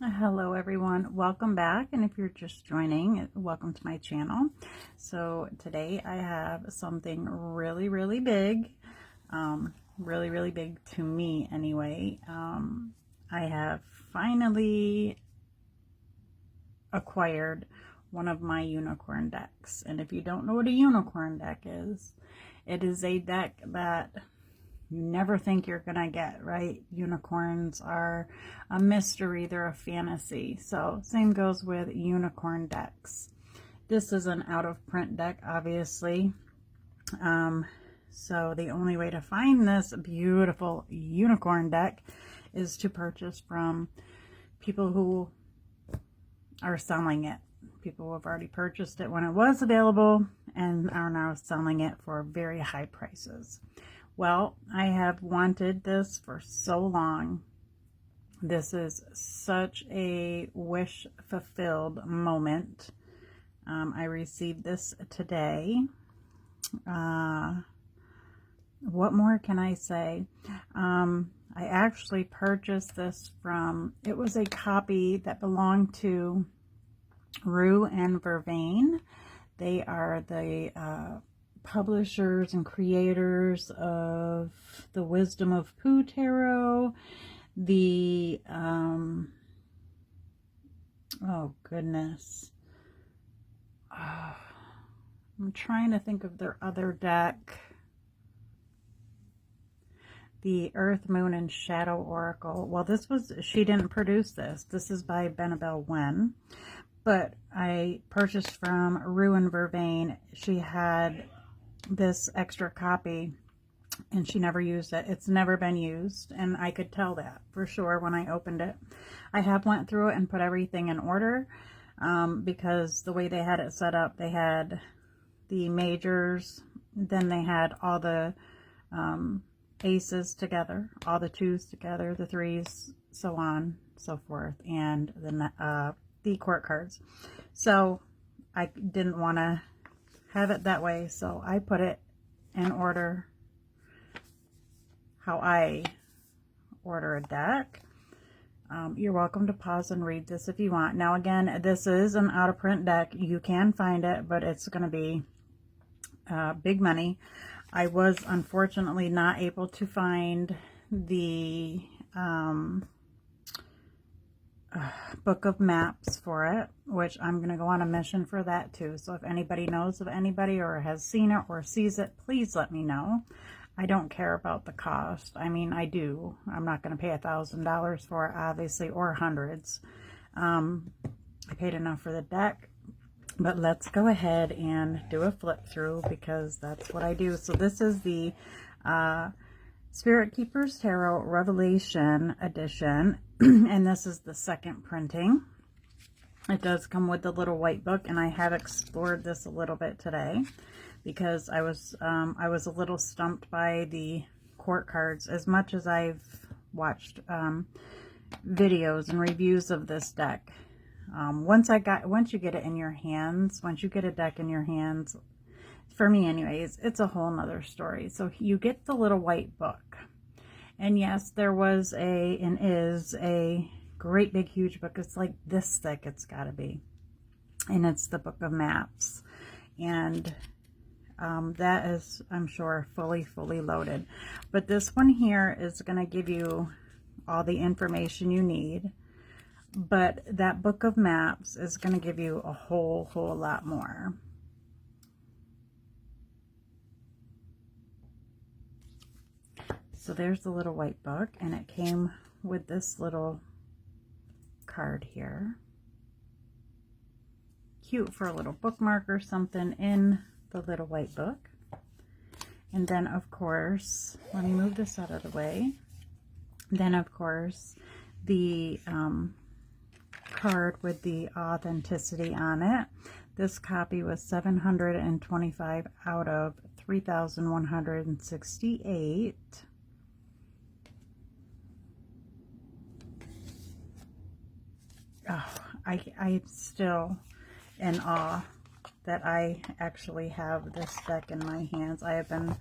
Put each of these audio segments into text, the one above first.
Hello everyone, welcome back, and if you're just joining, welcome to my channel. So today I have something really big, really big to me anyway. I have finally acquired one of my unicorn decks, and if you don't know what a unicorn deck is, it is a deck that you never think you're gonna get, right? Unicorns are a mystery, they're a fantasy. So same goes with unicorn decks. This is an out of print deck, obviously. So the only way to find this beautiful unicorn deck is to purchase from people who are selling it. People who have already purchased it when it was available and are now selling it for very high prices. Well, I have wanted this for so long. This is such a wish fulfilled moment. I received this today. What more can I say? I actually purchased this from, it was a copy that belonged to Rue and Vervain. They are the publishers and creators of the Wisdom of Pooh Tarot, the oh goodness, I'm trying to think of their other deck, the Earth, Moon, and Shadow Oracle. Well, this was, she didn't produce this. This is by Benabel Wen, but I purchased from Rue and Vervain. She had this extra copy and she never used it. It's never been used, and I could tell that for sure when I opened it. I have went through it and put everything in order because the way they had it set up, they had the majors, then they had all the aces together, all the twos together, the threes, so on, so forth, and the court cards. So I didn't want to have it that way, so I put it in order how I order a deck. You're welcome to pause and read this if you want. Now again, this is an out of print deck. You can find it, but it's going to be big money. I was unfortunately not able to find the book of maps for it, which I'm going to go on a mission for that too. So if anybody knows of anybody or has seen it or sees it, please let me know. I don't care about the cost. I mean, I do. I'm not going to pay $1,000 for it, obviously, or hundreds. I paid enough for the deck, but let's go ahead and do a flip through because that's what I do. So this is the Spirit Keepers Tarot Revelation Edition, and this is the second printing. It does come with the little white book, and I have explored this a little bit today because I was a little stumped by the court cards. As much as I've watched videos and reviews of this deck, once you get it in your hands, once you get a deck in your hands, for me anyways, it's a whole nother story. So you get the little white book, and yes, there was and is a great big huge book. It's like this thick, it's got to be, and it's the Book of Maps, and that is, I'm sure, fully loaded. But this one here is going to give you all the information you need, but that Book of Maps is going to give you a whole lot more. So there's the little white book, and it came with this little card here. Cute for a little bookmark or something in the little white book. And then of course, let me move this out of the way. Then of course, the card with the authenticity on it. This copy was 725 out of 3,168. Oh, I'm still in awe that I actually have this deck in my hands. I have been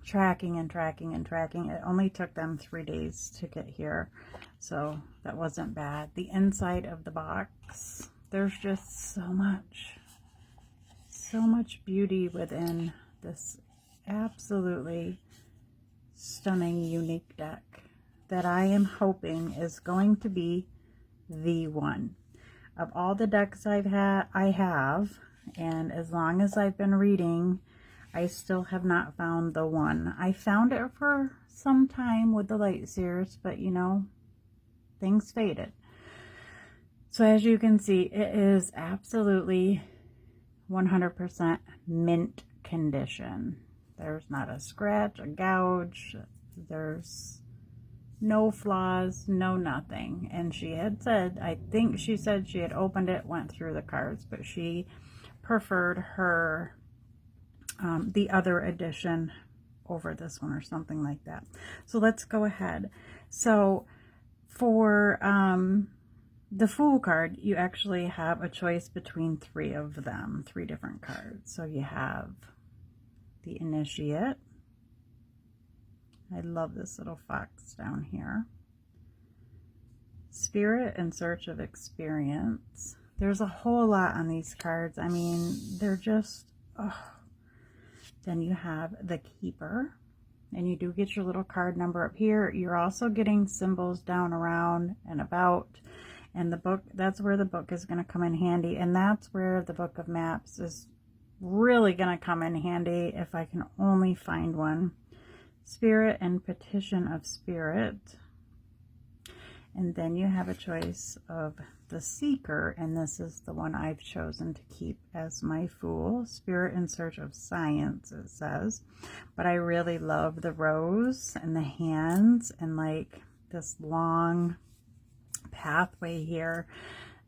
tracking and tracking and tracking. It only took them 3 days to get here, so that wasn't bad. The inside of the box, there's just so much beauty within this absolutely stunning, unique deck that I am hoping is going to be the one. Of all the decks I have, and as long as I've been reading, I still have not found the one. I found it for some time with the light seers, but you know, things faded. So as you can see, it is absolutely 100% mint condition. There's not a scratch, a gouge, there's no flaws, no nothing. And she had said, I think she said she had opened it, went through the cards, but she preferred her the other edition over this one or something like that. So let's go ahead. So for the Fool card, you actually have a choice between 3 of them, 3 different cards. So you have the Initiate. I love this little fox down here. Spirit in Search of Experience. There's a whole lot on these cards. I mean, they're just, oh. Then you have the Keeper, and you do get your little card number up here. You're also getting symbols down, around, and about. And the book, that's where the book is going to come in handy. And that's where the Book of Maps is really going to come in handy if I can only find one. Spirit and Petition of Spirit. And then you have a choice of the Seeker, and this is the one I've chosen to keep as my Fool. Spirit in Search of Science, it says. But I really love the rose and the hands and like this long pathway here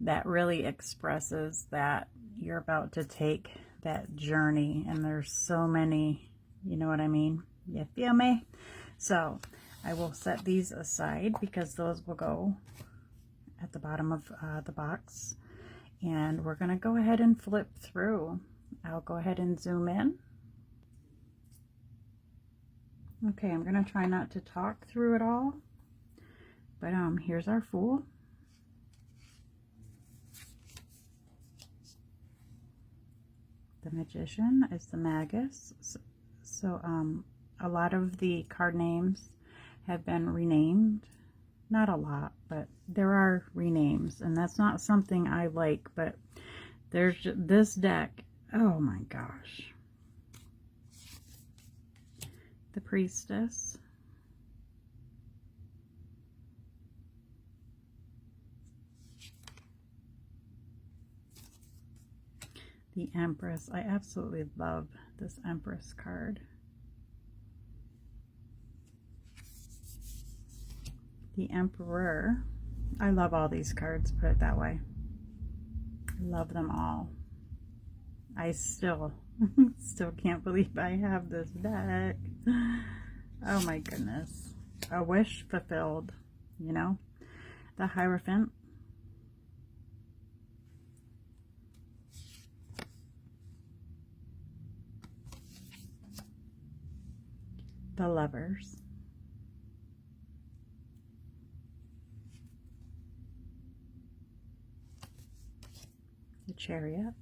that really expresses that you're about to take that journey. And there's so many, you know what I mean? You feel me? So I will set these aside because those will go at the bottom of the box, and we're going to go ahead and flip through. I'll go ahead and zoom in. Okay, I'm going to try not to talk through it all, but here's our Fool. The Magician is the Magus. So a lot of the card names have been renamed. Not a lot, but there are renames, and that's not something I like, but there's this deck. Oh my gosh. The Priestess. The Empress. I absolutely love this Empress card. The Emperor. I love all these cards, put it that way. I love them all. I still can't believe I have this deck. Oh my goodness. A wish fulfilled, you know. The Hierophant. The Lovers. The Chariot.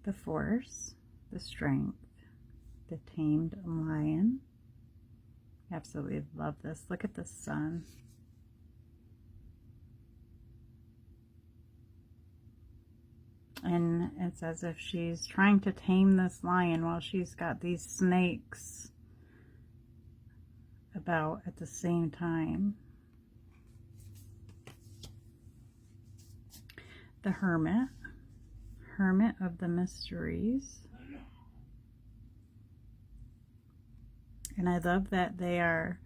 The Force. The Strength. The Tamed Lion. Absolutely love this. Look at the sun. And it's as if she's trying to tame this lion while she's got these snakes about at the same time. The Hermit. Hermit of the Mysteries. And I love that they are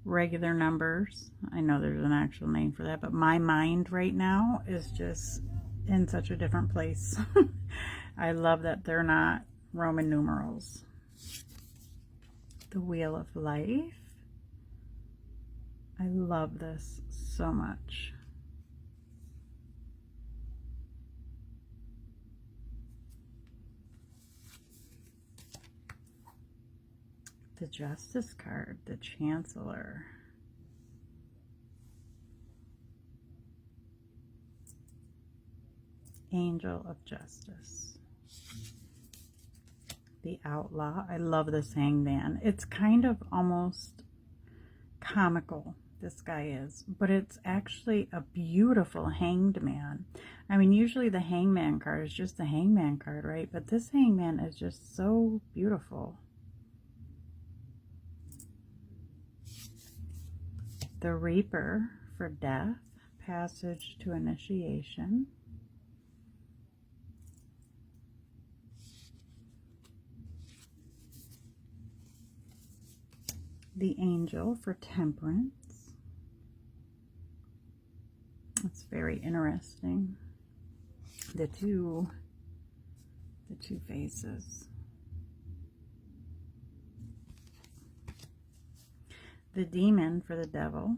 regular numbers. I know there's an actual name for that, but my mind right now is just in such a different place. I love that they're not Roman numerals. The Wheel of Life. I love this so much. The Justice card, the Chancellor. Angel of Justice. The Outlaw. I love this Hangman. It's kind of almost comical, this guy is, but it's actually a beautiful Hanged Man. I mean, usually the Hangman card is just the Hangman card, right? But this Hangman is just so beautiful. The Reaper for Death, Passage to Initiation. The Angel for Temperance. That's very interesting. The two faces. The Demon for the Devil.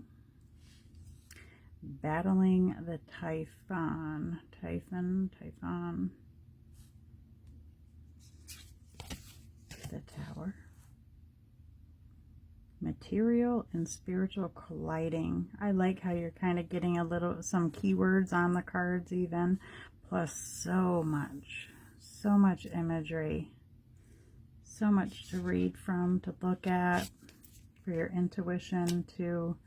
Battling the Typhon. Typhon. The Tower. Material and spiritual colliding. I like how you're kind of getting some keywords on the cards even, plus so much imagery, so much to read from, to look at, for your intuition to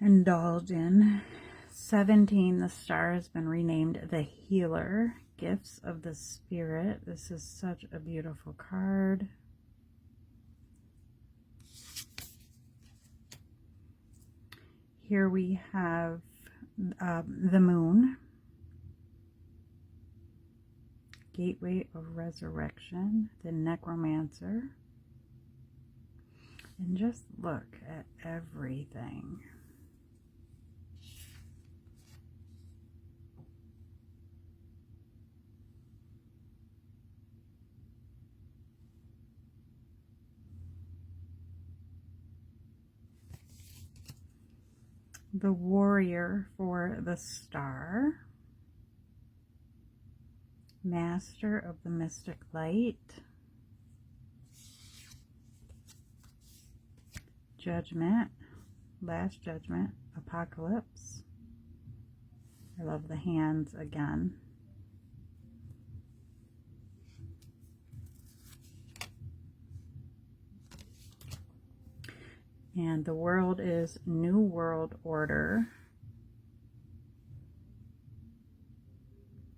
indulge in. 17, the star has been renamed the Healer, Gifts of the Spirit. This is such a beautiful card. Here we have the Moon, Gateway of Resurrection, the Necromancer, and just look at everything. The Warrior for the Star, Master of the Mystic Light, Judgment, Last Judgment, Apocalypse. I love the hands again. And the world is New World Order.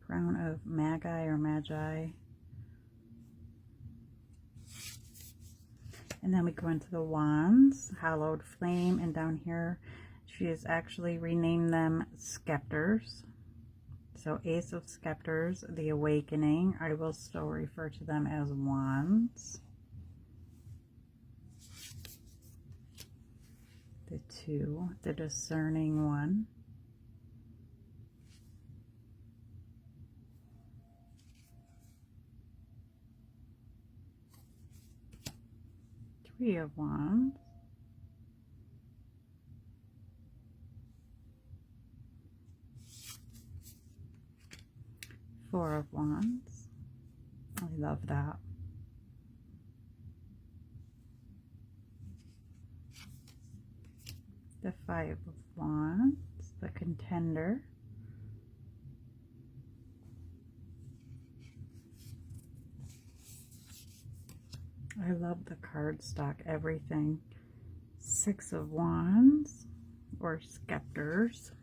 Crown of Magi or Magi. And then we go into the Wands, Hallowed Flame, and down here she has actually renamed them Scepters. So Ace of Scepters, the Awakening. I will still refer to them as Wands. The Two, the Discerning One. Three of Wands. Four of Wands. I love that. The Five of Wands, the Contender. I love the cardstock, everything. Six of Wands, or Scepters,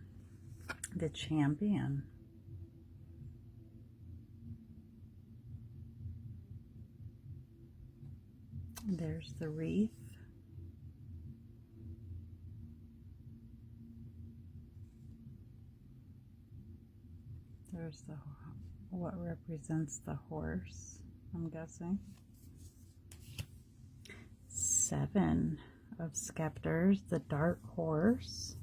the Champion. There's the Wreath. There's what represents the horse, I'm guessing. Seven of Scepters, the Dark Horse.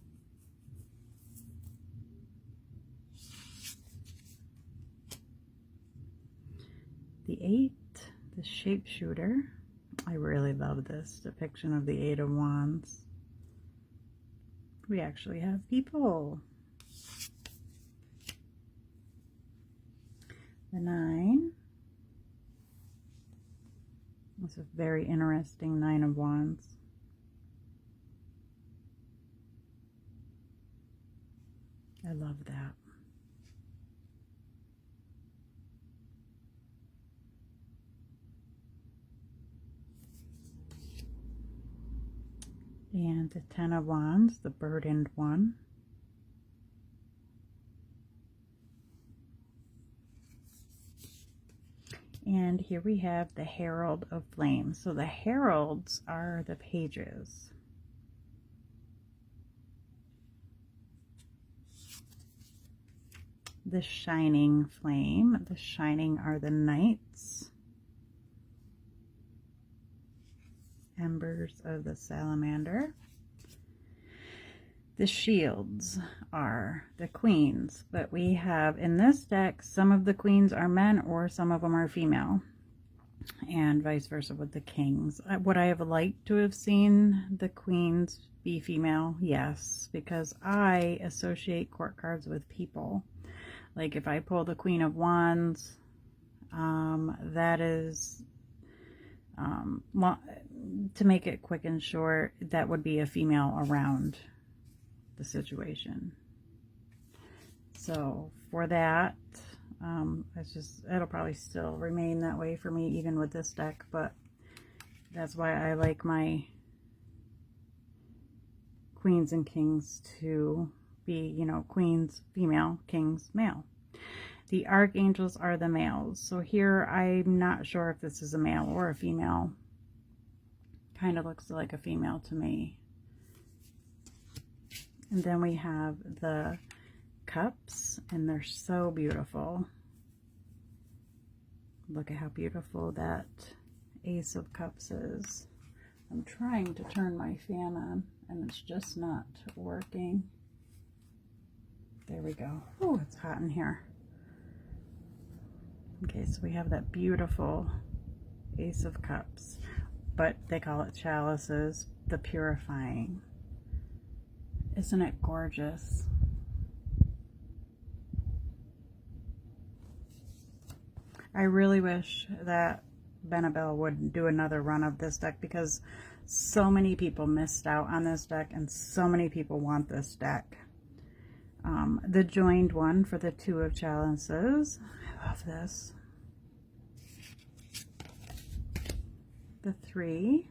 The Eight, the Shapeshooter. I really love this depiction of the Eight of Wands. We actually have people. The Nine, It's a very interesting Nine of Wands. I love that. And the Ten of Wands, the burdened one. And here we have the Herald of Flame. So the heralds are the pages. The Shining Flame. The Shining are the knights. Embers of the Salamander. The shields are the queens, but we have in this deck, some of the queens are men or some of them are female, and vice versa with the kings. Would I have liked to have seen the queens be female? Yes, because I associate court cards with people. Like if I pull the Queen of Wands, that is, to make it quick and short, that would be a female around the situation. So for that, it'll probably still remain that way for me even with this deck, but that's why I like my queens and kings to be, you know, queens female, kings male. The archangels are the males. So here I'm not sure if this is a male or a female. Kind of looks like a female to me. And then we have the cups, and they're so beautiful. Look at how beautiful that Ace of Cups is. I'm trying to turn my fan on, and it's just not working. There we go. Oh, it's hot in here. Okay, so we have that beautiful Ace of Cups, but they call it chalices, the purifying. Isn't it gorgeous? I really wish that Benabel would do another run of this deck, because so many people missed out on this deck and so many people want this deck. The joined one for the Two of Chalices. I love this. The Three,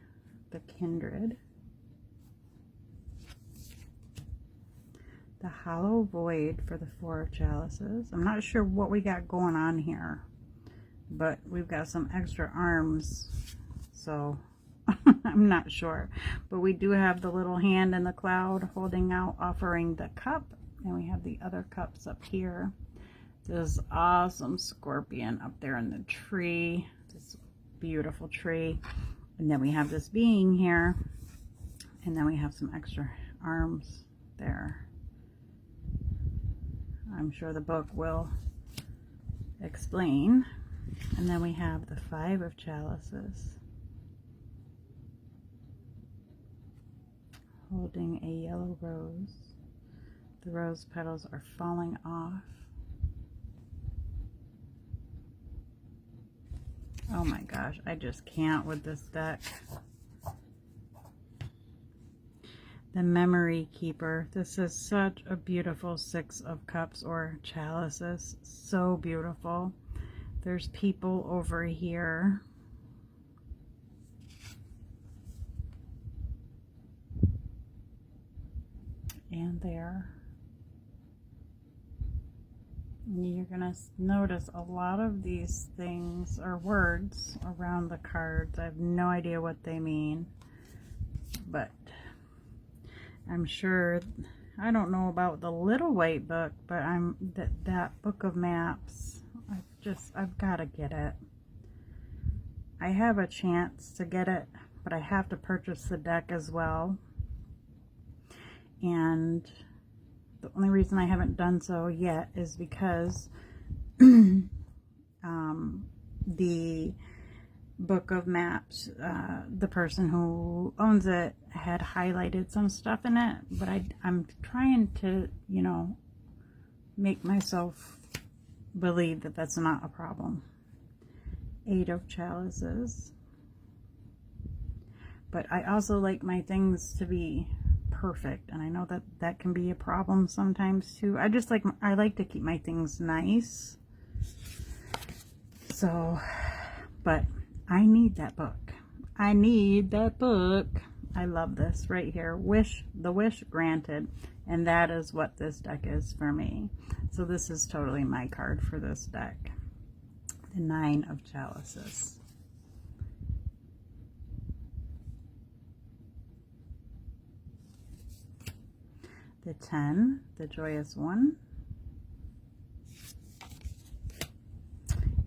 the Kindred. The Hollow Void for the Four of Chalices. I'm not sure what we got going on here, but we've got some extra arms, so I'm not sure. But we do have the little hand in the cloud holding out, offering the cup, and we have the other cups up here. This awesome scorpion up there in the tree, this beautiful tree, and then we have this being here, and then we have some extra arms there. I'm sure the book will explain. And then we have the Five of Chalices, holding a yellow rose. The rose petals are falling off. Oh my gosh, I just can't with this deck. The Memory Keeper. This is such a beautiful Six of Cups or chalices. So beautiful. There's people over here. And there. You're going to notice a lot of these things or words around the cards. I have no idea what they mean, but I'm sure, I don't know about the Little White Book, but that book of maps, I've got to get it. I have a chance to get it, but I have to purchase the deck as well. And the only reason I haven't done so yet is because the book of maps, the person who owns it had highlighted some stuff in it, but I'm trying to, you know, make myself believe that that's not a problem. Eight of Chalices. But I also like my things to be perfect, and I know that that can be a problem sometimes too. I like to keep my things nice. So, but I need that book. I need that book. I love this right here. The wish granted. And that is what this deck is for me. So this is totally my card for this deck. The 9 of Chalices. The 10, the Joyous One.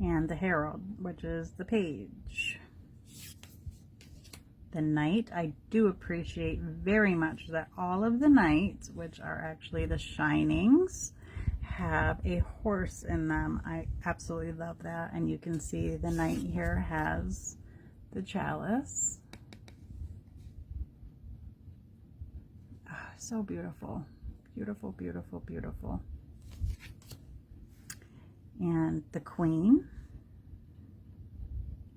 And the Herald, which is the Page. The Knight. I do appreciate very much that all of the Knights, which are actually the Shinings, have a horse in them. I absolutely love that. And you can see the Knight here has the chalice. Oh, so beautiful. Beautiful, beautiful, beautiful. And the Queen.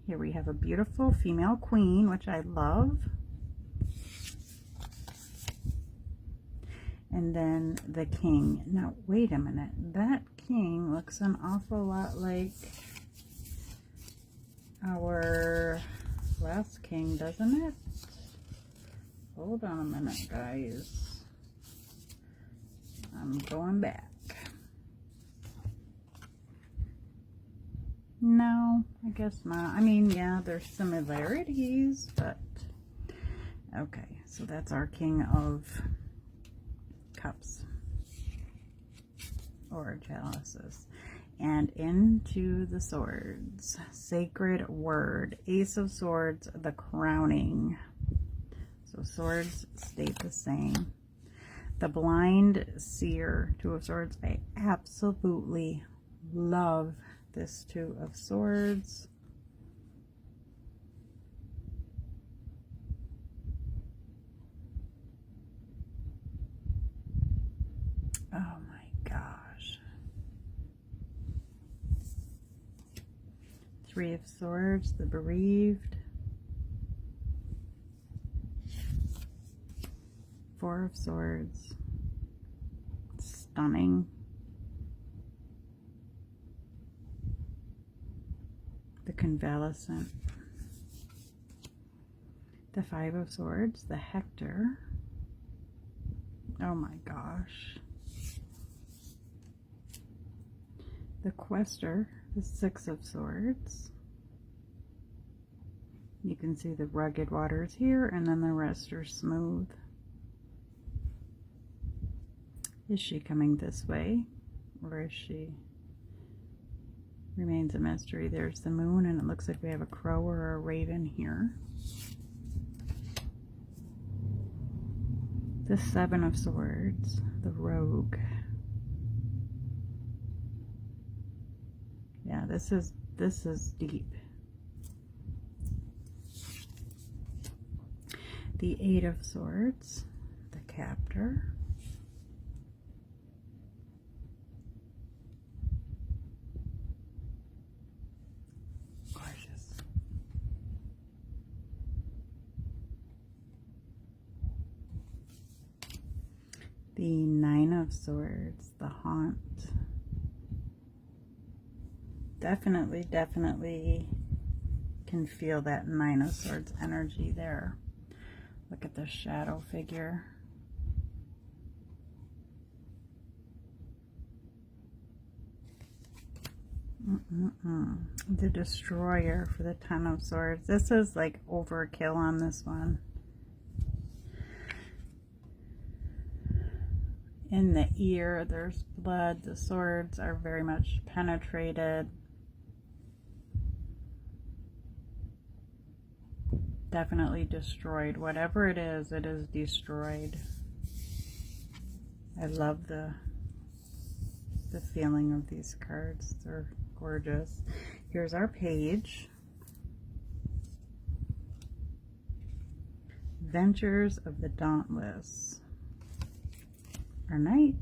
Here we have a beautiful female queen, which I love. And then the King. Now, wait a minute. That King looks an awful lot like our last King, doesn't it? Hold on a minute, guys. I'm going back. No, I guess not. I mean, yeah, there's similarities, but okay. So that's our King of Cups or Chalices. And into the Swords. Sacred Word. Ace of Swords, the crowning. So swords stayed the same. The Blind Seer, 2 of Swords. I absolutely love this 2 of Swords. Oh my gosh. 3 of Swords, the Bereaved. 4 of Swords. Stunning. The Convalescent. The 5 of Swords, the Hector. Oh my gosh. The Quester, the 6 of Swords. You can see the rugged waters here, and then the rest are smooth. Is she coming this way, or is she? Remains a mystery. There's the moon, and it looks like we have a crow or a raven here. The 7 of Swords, the Rogue. Yeah, this is deep. The 8 of Swords, the Captor. Gorgeous. The 9 of Swords, the Haunt. Definitely can feel that 9 of Swords energy there. Look at the shadow figure. The Destroyer for the 10 of Swords. This is like overkill on this one. In the ear, there's blood. The swords are very much penetrated. Definitely destroyed. Whatever it is destroyed. I love the feeling of these cards. They're gorgeous. Here's our Page. Ventures of the Dauntless. Our Knight.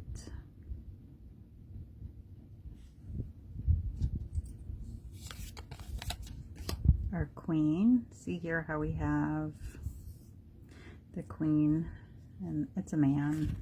Our Queen. See here how we have the Queen, and it's a man.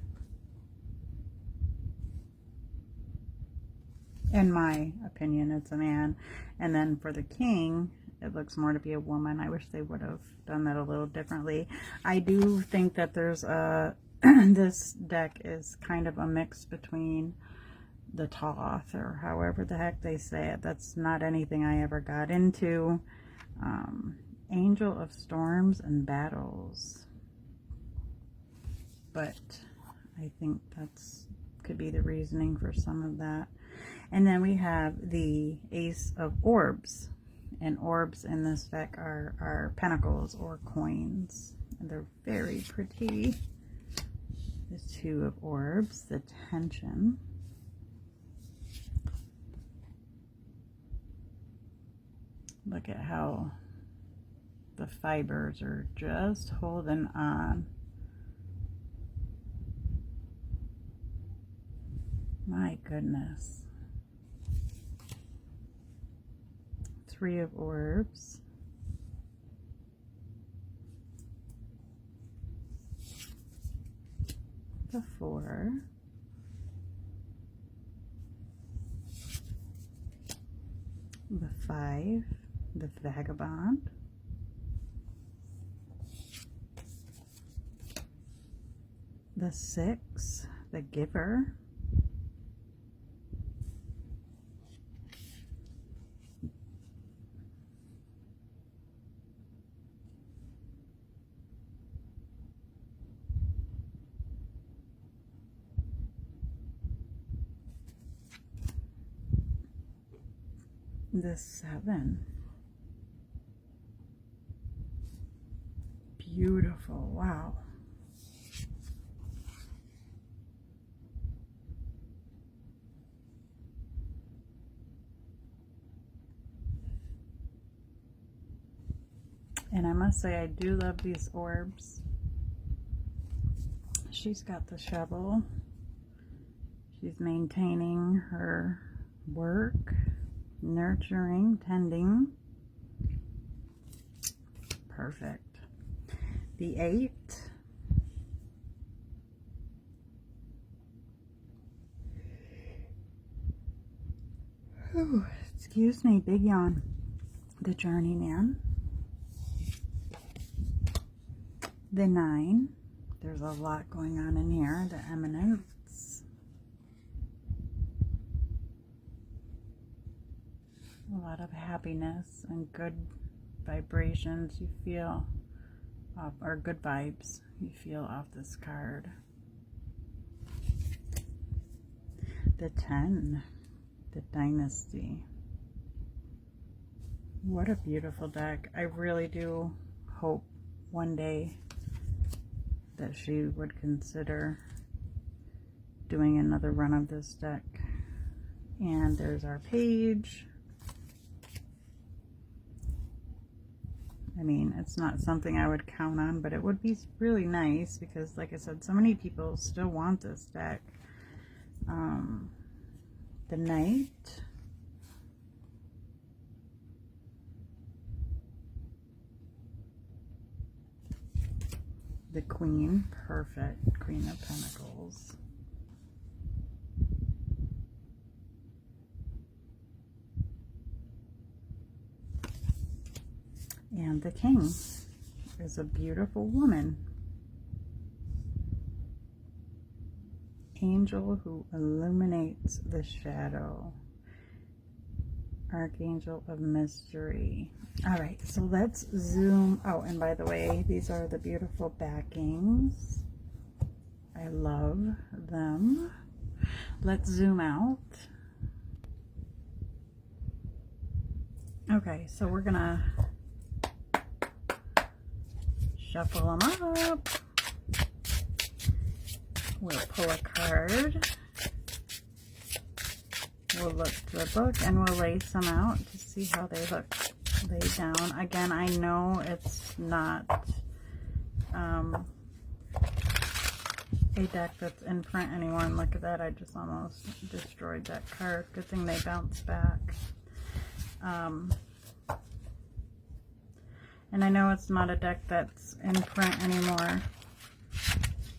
In my opinion, it's a man. And then for the King, it looks more to be a woman. I wish they would have done that a little differently. I do think that there's a this deck is kind of a mix between the Thoth, or however the heck they say it. That's not anything I ever got into. Angel of Storms and Battles. But I think that's could be the reasoning for some of that. And then we have the Ace of Orbs. And orbs in this deck are pentacles or coins. And they're very pretty. The Two of Orbs, the Tension. Look at how the fibers are just holding on. My goodness. Three of Orbs. The Four. The Five. The Vagabond. The Six. The Giver. The Seven. Beautiful. Wow. And I must say, I do love these orbs. She's got the shovel. She's maintaining her work, nurturing, tending. Perfect. The Eight. Ooh, excuse me, big yawn. The Journeyman. The Nine. There's a lot going on in here. The Eminence. A lot of happiness and good vibrations you feel off, or good vibes you feel off this card. The 10. The Dynasty. What a beautiful deck. I really do hope one day that she would consider doing another run of this deck. And there's our page. I mean, it's not something I would count on, but it would be really nice because, like I said, so many people still want this deck. The Knight. The Queen. Perfect. Queen of Pentacles. And the King is a beautiful woman. Angel who illuminates the shadow. Archangel of Mystery. All right, so let's zoom. Oh, and by the way, these are the beautiful backings. I love them. Let's zoom out. Okay, so we're gonna shuffle them up. We'll pull a card. We'll look to the book and we'll lay some out to see how they look laid down. Again, I know it's not a deck that's in print anymore. And look at that, I just almost destroyed that card. Good thing they bounced back. And I know it's not a deck that's in print anymore.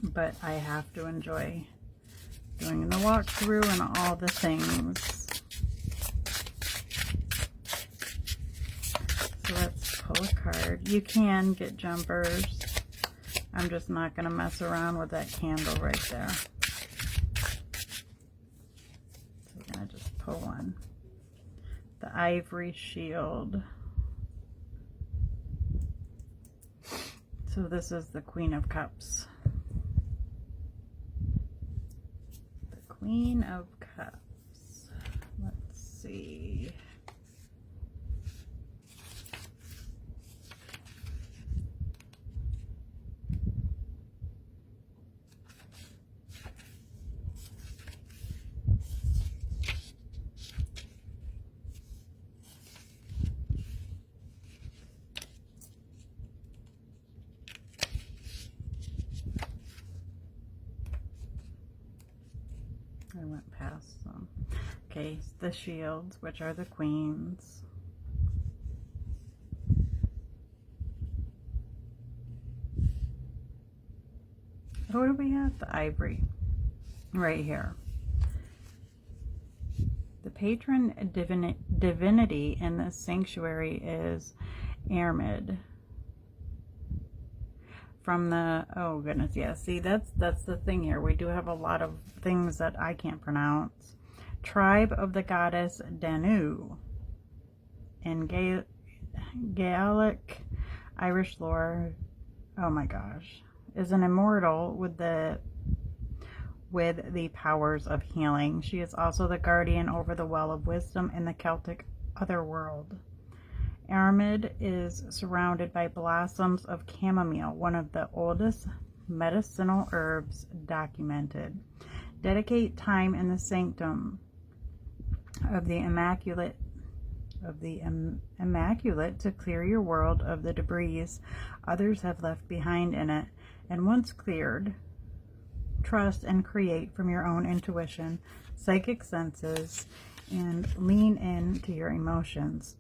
but I have to enjoy doing the walkthrough and all the things. So let's pull a card. You can get jumpers. I'm just not going to mess around with that candle right there. So I'm going to just pull one. The Ivory Shield. So this is the Queen of Cups. The Queen of Cups. Let's see. I went past them. Okay, the shields, which are the queens. What do we have? The ivory. Right here. The patron divinity in this sanctuary is Aramid. From the, oh goodness, yeah, see, that's the thing here. We do have a lot of things that I can't pronounce. Tribe of the goddess Danu. In Gaelic Irish lore, oh my gosh, is an immortal with the powers of healing. She is also the guardian over the well of wisdom in the Celtic otherworld. Aramid is surrounded by blossoms of chamomile, one of the oldest medicinal herbs documented. Dedicate time in the sanctum of the immaculate to clear your world of the debris others have left behind in it, and once cleared, trust and create from your own intuition, psychic senses, and lean into your emotions.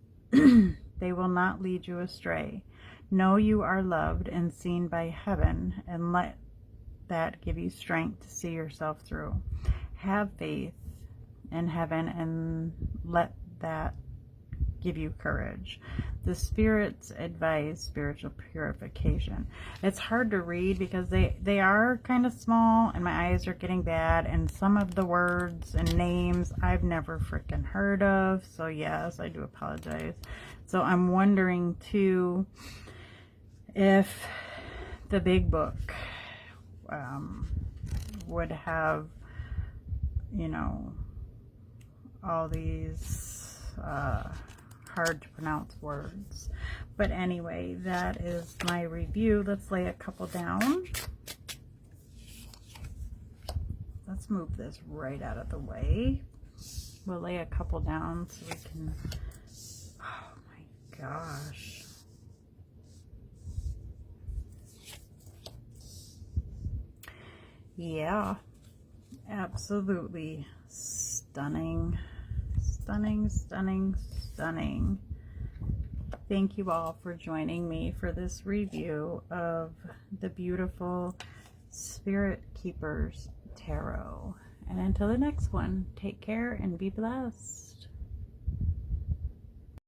They will not lead you astray. Know you are loved and seen by heaven, and let that give you strength to see yourself through. Have faith in heaven and let that give you courage. The Spirit's advice, spiritual purification. It's hard to read because they are kind of small and my eyes are getting bad, and some of the words and names I've never freaking heard of. So yes, I do apologize. So I'm wondering too if the big book would have, you know, all these hard to pronounce words. But anyway, that is my review. Let's lay a couple down. Let's move this right out of the way. We'll lay a couple down so we can, oh my gosh. Yeah, absolutely stunning. Stunning, stunning, stunning. Thank you all for joining me for this review of the beautiful Spirit Keepers Tarot. And until the next one, take care and be blessed.